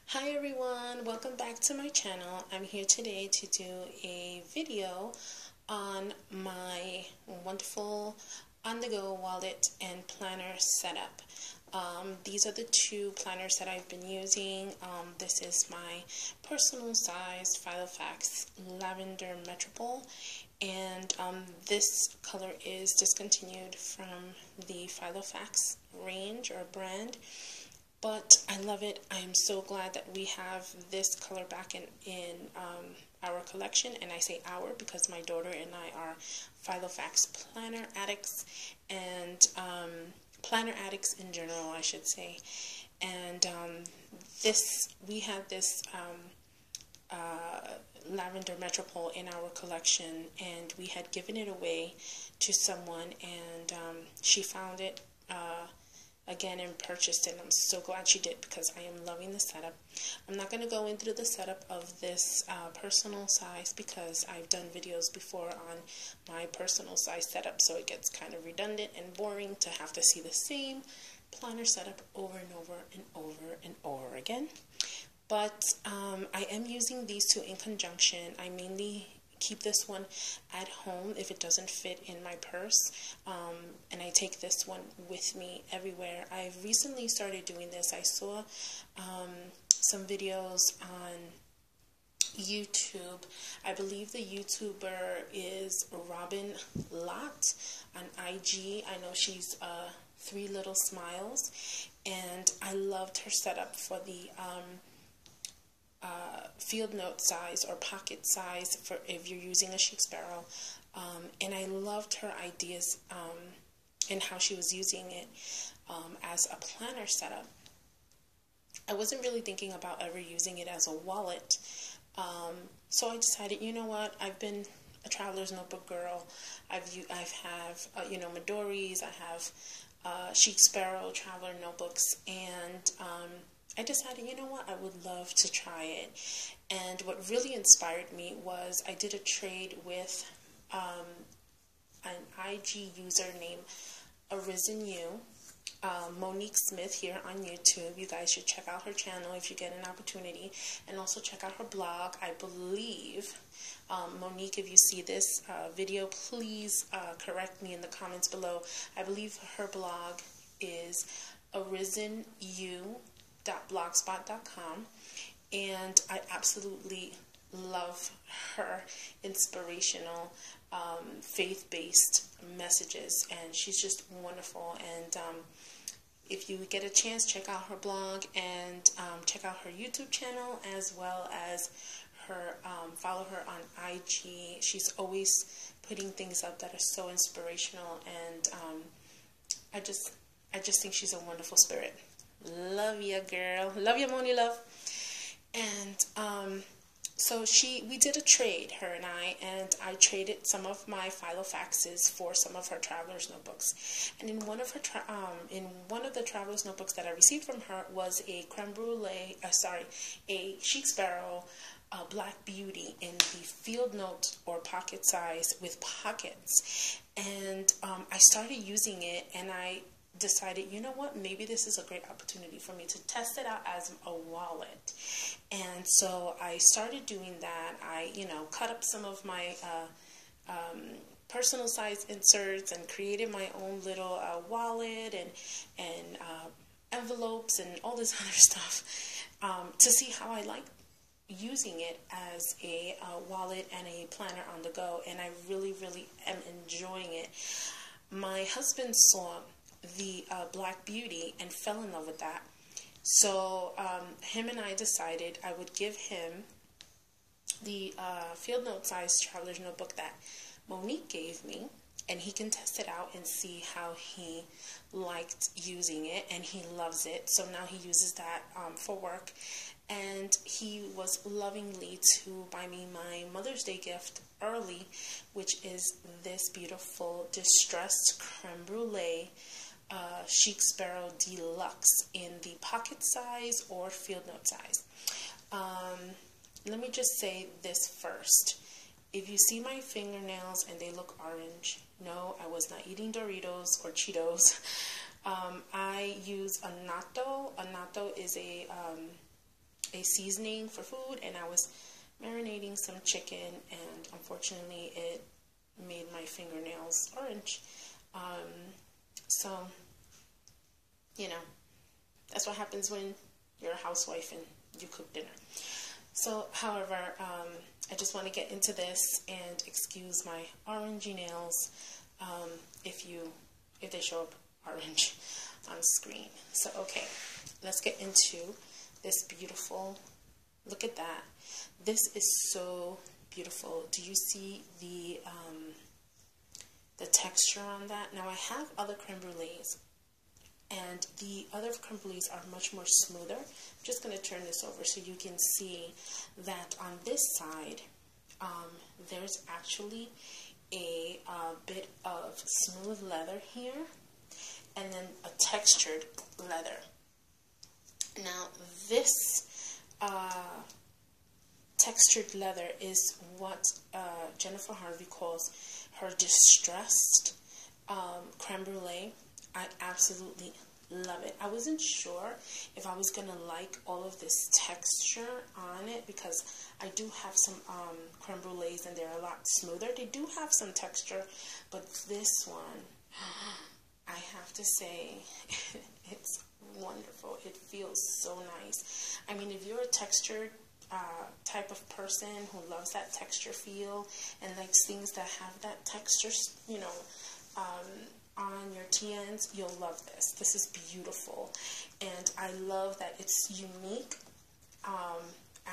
Hi everyone, welcome back to my channel. I'm here today to do a video on my wonderful on-the-go wallet and planner setup. These are the two planners that I've been using. This is my personal size Filofax Lavender Metropole, and this color is discontinued from the Filofax range or brand. But I love it. I am so glad that we have this color back in our collection. And I say our because my daughter and I are Filofax planner addicts, and planner addicts in general, I should say. And we had this Lavender Metropole in our collection, and we had given it away to someone, and she found it again and purchased it. I'm so glad she did because I am loving the setup. I'm not going to go into the setup of this personal size because I've done videos before on my personal size setup, so it gets kind of redundant and boring to have to see the same planner setup over and over and over and over again. But I am using these two in conjunction. I mainly keep this one at home if it doesn't fit in my purse, and I take this one with me everywhere. I've recently started doing this. I saw some videos on YouTube. I believe the YouTuber is Robin Lott on IG. I know she's Three Little Smiles, and I loved her setup for the field note size or pocket size for if you're using a Chic Sparrow, and I loved her ideas and how she was using it as a planner setup. I wasn't really thinking about ever using it as a wallet, so I decided, you know what, I've been a traveler's notebook girl. I have Midori's, I have Chic Sparrow traveler notebooks, and I decided, you know what, I would love to try it. And what really inspired me was I did a trade with an IG user named Arisen You, Monique Smith here on YouTube. You guys should check out her channel if you get an opportunity, and also check out her blog. I believe, Monique, if you see this video, please correct me in the comments below. I believe her blog is arisenu.blogspot.com, and I absolutely love her inspirational faith-based messages, and she's just wonderful. And if you get a chance, check out her blog and check out her YouTube channel, as well as her follow her on IG. She's always putting things up that are so inspirational, and I just think she's a wonderful spirit. Love ya, girl. Love ya, Moni love. And so we did a trade, her and I traded some of my Filofaxes for some of her traveler's notebooks. And in one of the traveler's notebooks that I received from her was a Creme Brulee, a Chic Sparrow Black Beauty in the field note or pocket size with pockets. And I started using it, and I decided, you know what, maybe this is a great opportunity for me to test it out as a wallet. And so I started doing that. I, cut up some of my personal size inserts and created my own little wallet and envelopes and all this other stuff to see how I like using it as a wallet and a planner on the go. And I really, really am enjoying it. My husband saw the Black Beauty and fell in love with that. So him and I decided I would give him the field note size traveler's notebook that Monique gave me, and he can test it out and see how he liked using it, and he loves it. So now he uses that for work, and he was lovingly to buy me my Mother's Day gift early, which is this beautiful distressed Creme Brulee Chic Sparrow Deluxe in the pocket size or field note size. Let me just say this first. If you see my fingernails and they look orange, no, I was not eating Doritos or Cheetos. I use Annatto. Annatto is a a seasoning for food, and I was marinating some chicken, and unfortunately it made my fingernails orange. So, you know, that's what happens when you're a housewife and you cook dinner. So, however, I just want to get into this and excuse my orangey nails if they show up orange on screen. So, okay, let's get into this beautiful, look at that. This is so beautiful. Do you see the texture on that? Now, I have other creme brulees, and the other creme brulees are much more smoother. I'm just going to turn this over so you can see that on this side, there's actually a bit of smooth leather here, and then a textured leather. Now, this textured leather is what Jennifer Harvey calls her distressed creme brulee. I absolutely love it. I wasn't sure if I was going to like all of this texture on it, because I do have some creme brulees and they're a lot smoother. They do have some texture, but this one, I have to say, it's wonderful. It feels so nice. I mean, if you're a textured type of person who loves that texture feel and likes things that have that texture, you know, on your TNs, you'll love this. This is beautiful, and I love that it's unique,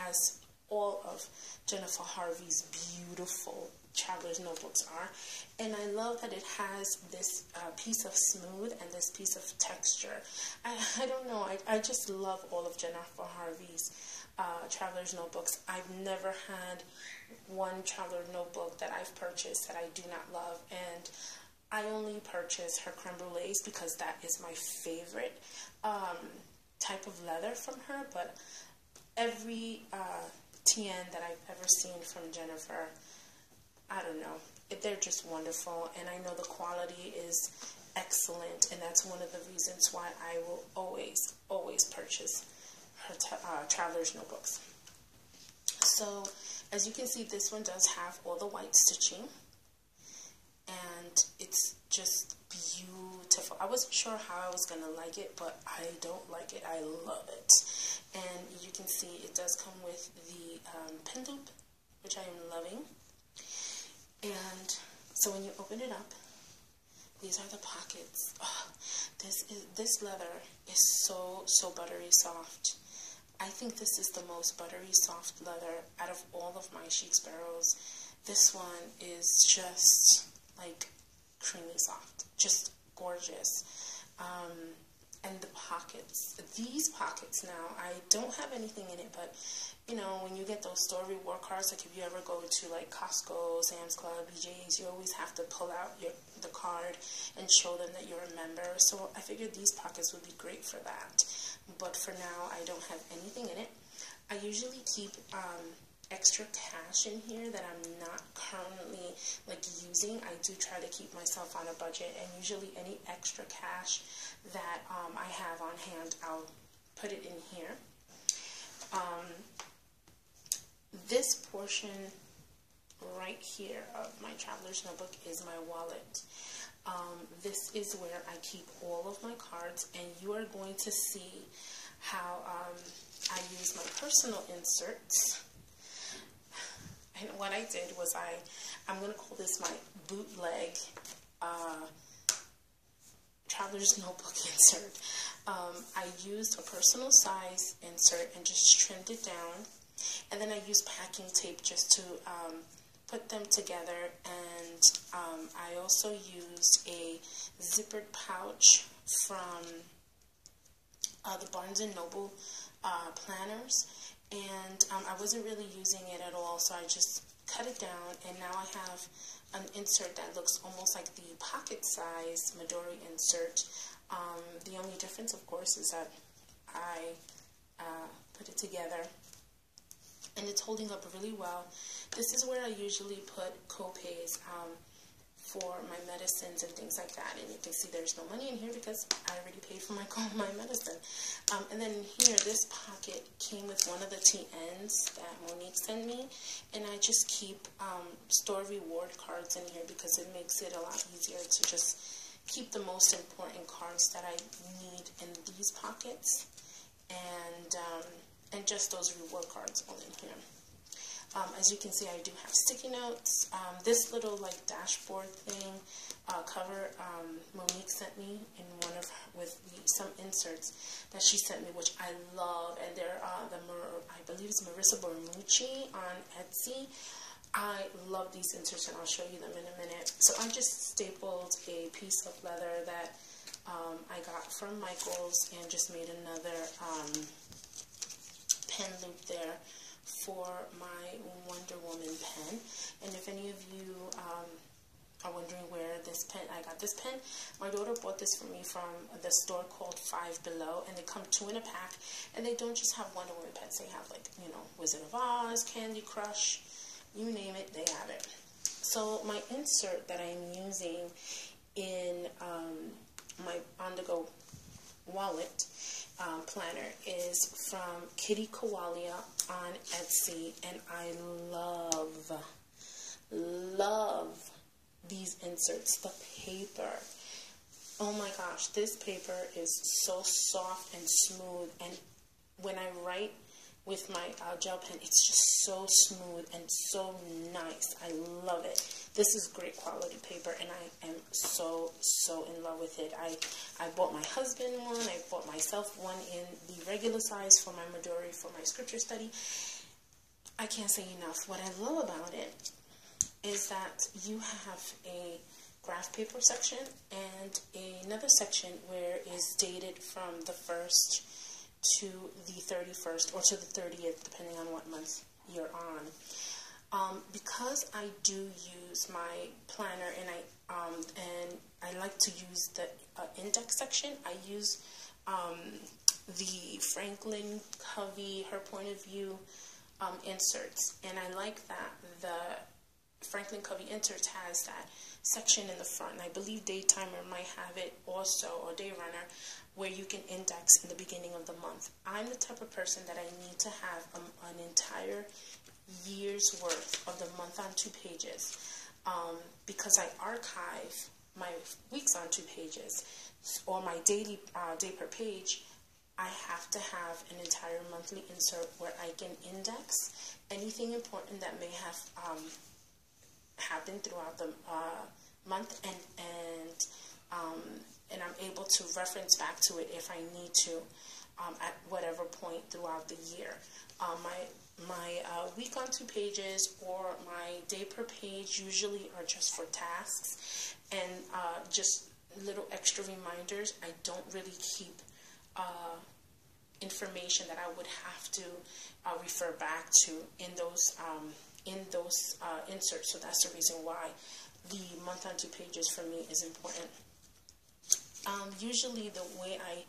as all of Jennifer Harvey's beautiful traveler's notebooks are. And I love that it has this piece of smooth and this piece of texture. I don't know, I just love all of Jennifer Harvey's traveler's notebooks. I've never had one traveler notebook that I've purchased that I do not love, and I only purchase her creme brulees because that is my favorite type of leather from her. But every TN that I've ever seen from Jennifer, I don't know, they're just wonderful, and I know the quality is excellent, and that's one of the reasons why I will always purchase her traveler's notebooks. So, as you can see, this one does have all the white stitching, and it's just beautiful. I wasn't sure how I was going to like it, but I don't like it. I love it. And you can see it does come with the pen loop, which I am loving. And so when you open it up, these are the pockets. Oh, this leather is so buttery soft. I think this is the most buttery soft leather out of all of my Chic Sparrows. This one is just like creamy soft, just gorgeous. And the pockets, these pockets now, I don't have anything in it, but you know, when you get those store reward cards, like if you ever go to like Costco, Sam's Club, BJ's, you always have to pull out the card and show them that you're a member. So I figured these pockets would be great for that. But for now, I don't have anything in it. I usually keep extra cash in here that I'm not currently like using. I do try to keep myself on a budget, and usually any extra cash that I have on hand, I'll put it in here. This portion right here of my traveler's notebook is my wallet. This is where I keep all of my cards, and you are going to see how I use my personal inserts. And what I did was I'm going to call this my bootleg traveler's notebook insert. I used a personal size insert and just trimmed it down, and then I used packing tape just to put them together, and I also used a zippered pouch from the Barnes & Noble planners, and I wasn't really using it at all, so I just cut it down, and now I have an insert that looks almost like the pocket size Midori insert. The only difference, of course, is that I put it together, and it's holding up really well. This is where I usually put copays for my medicines and things like that. And you can see there's no money in here because I already paid for my medicine. And then here, this pocket came with one of the TNs that Monique sent me, and I just keep store reward cards in here because it makes it a lot easier to just keep the most important cards that I need in these pockets, and just those reward cards all in here. As you can see, I do have sticky notes. This little like dashboard thing cover Monique sent me in one of with some inserts that she sent me, which I love, and they're I believe it's Marissa Bermucci on Etsy. I love these inserts, and I'll show you them in a minute. So I just stapled a piece of leather that I got from Michael's and just made another pen loop there for my Wonder Woman pen. And if any of you are wondering where this pen, I got this pen, my daughter bought this for me from the store called Five Below, and they come 2 in a pack, and they don't just have Wonder Woman pens, they have like, you know, Wizard of Oz, Candy Crush, you name it, they have it. So my insert that I'm using in my on-the-go wallet planner is from Kitty Koalia on Etsy, and I love these inserts. The paper, oh my gosh, this paper is so soft and smooth, and when I write with my gel pen, it's just so smooth and so nice. I love it. This is great quality paper, and I am so in love with it. I bought my husband one. I bought myself one in the regular size for my Midori for my scripture study. I can't say enough. What I love about it is that you have a graph paper section and another section where it's dated from the 1st to the 31st or to the 30th, depending on what month you're on. Because I do use my planner, and I like to use the index section. I use the Franklin Covey, Her Point of View inserts, and I like that the Franklin Covey inserts has that section in the front, and I believe Daytimer might have it also, or Dayrunner, where you can index in the beginning of the month. I'm the type of person that I need to have an entire year's worth of the month on 2 pages, because I archive my weeks on 2 pages, or my daily day per page. I have to have an entire monthly insert where I can index anything important that may have happened throughout the month, and I'm able to reference back to it if I need to at whatever point throughout the year. My week on 2 pages or my day per page usually are just for tasks and just little extra reminders. I don't really keep information that I would have to refer back to in those inserts. So that's the reason why the month on 2 pages for me is important. Usually the way I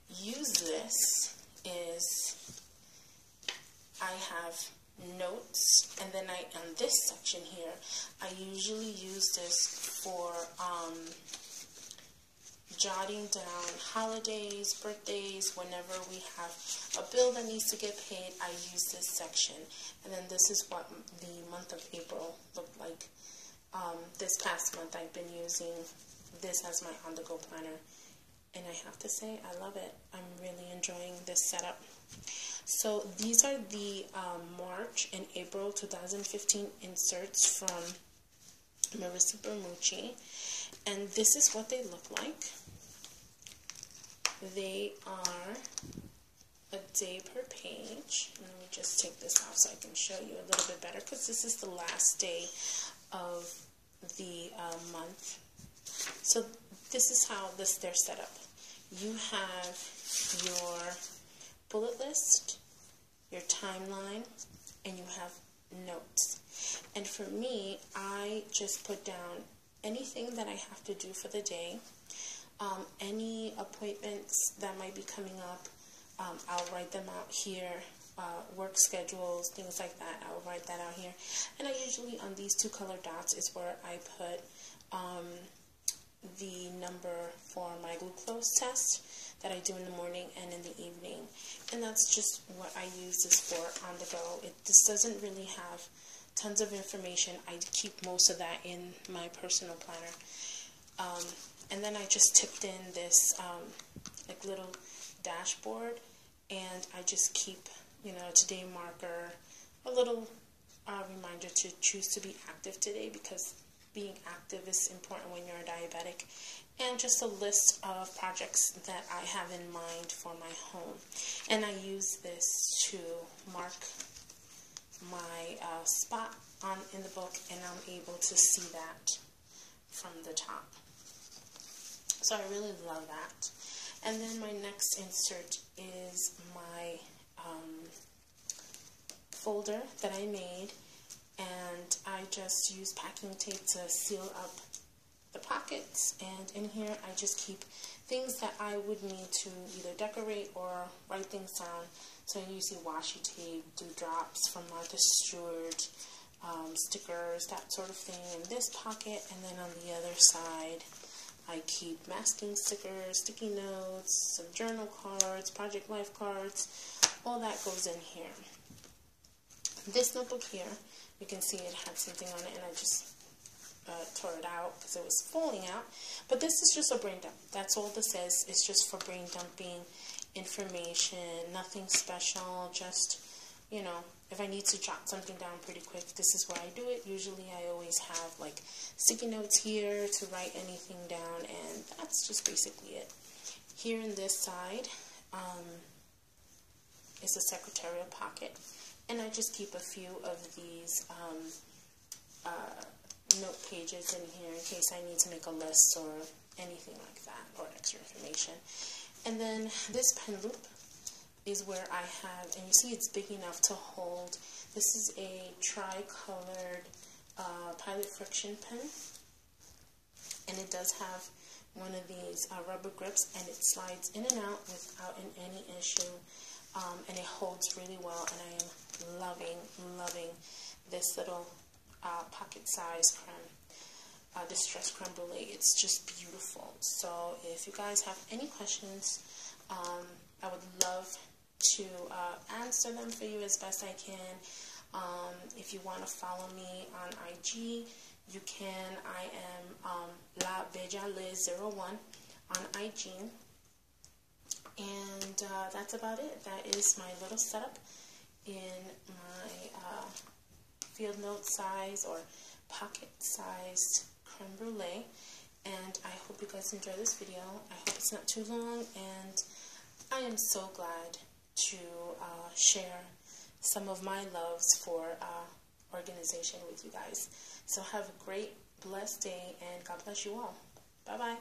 use this is I have notes, and then on this section here, I usually use this for jotting down holidays, birthdays, whenever we have a bill that needs to get paid. I use this section, and then this is what the month of April looked like. This past month I've been using this as my on-the-go planner, and I have to say I love it. I'm really enjoying this setup. So these are the March and April 2015 inserts from Marissa Bermucci, and this is what they look like. They are a day per page. Let me just take this off so I can show you a little bit better, because this is the last day of the month. So this is how they're set up. You have your bullet list, your timeline, and you have notes. And for me, I just put down anything that I have to do for the day, any appointments that might be coming up, I'll write them out here, work schedules, things like that, I'll write that out here. And I usually, on these 2 color dots, is where I put the number for my glucose test that I do in the morning and in the evening, and that's just what I use this for on the go. This doesn't really have tons of information. I keep most of that in my personal planner, and then I just tipped in this like little dashboard, and I just keep, you know, a today marker, a little reminder to choose to be active today, because being active is important when you're a diabetic, and just a list of projects that I have in mind for my home. And I use this to mark my spot in the book, and I'm able to see that from the top. So I really love that. And then my next insert is my folder that I made, and I just use packing tape to seal up the pockets, and in here I just keep things that I would need to either decorate or write things down. So I usually washi tape, dewdrops from Martha Stewart, stickers, that sort of thing in this pocket, and then on the other side I keep masking stickers, sticky notes, some journal cards, project life cards, all that goes in here. This notebook here, you can see it had something on it, and I just tore it out because it was falling out. But this is just a brain dump. That's all this is. It's just for brain dumping information, nothing special, just, you know, if I need to jot something down pretty quick, this is where I do it. Usually I always have like sticky notes here to write anything down, and that's just basically it. Here in this side is a secretarial pocket, and I just keep a few of these note pages in here in case I need to make a list or anything like that, or extra information. And then this pen loop is where I have, and you see it's big enough to hold. This is a tri-colored Pilot Friction pen, and it does have one of these rubber grips, and it slides in and out without any issue, and it holds really well, and I am loving this little pocket-sized distressed creme brulee. It's just beautiful. So if you guys have any questions, I would love to answer them for you as best I can. If you want to follow me on IG, you can. I am La Bella Liz01 on IG. And that's about it. That is my little setup in my field note size or pocket sized creme brulee. And I hope you guys enjoy this video. I hope it's not too long, and I am so glad to share some of my loves for organization with you guys. So have a great, blessed day, and God bless you all. Bye-bye.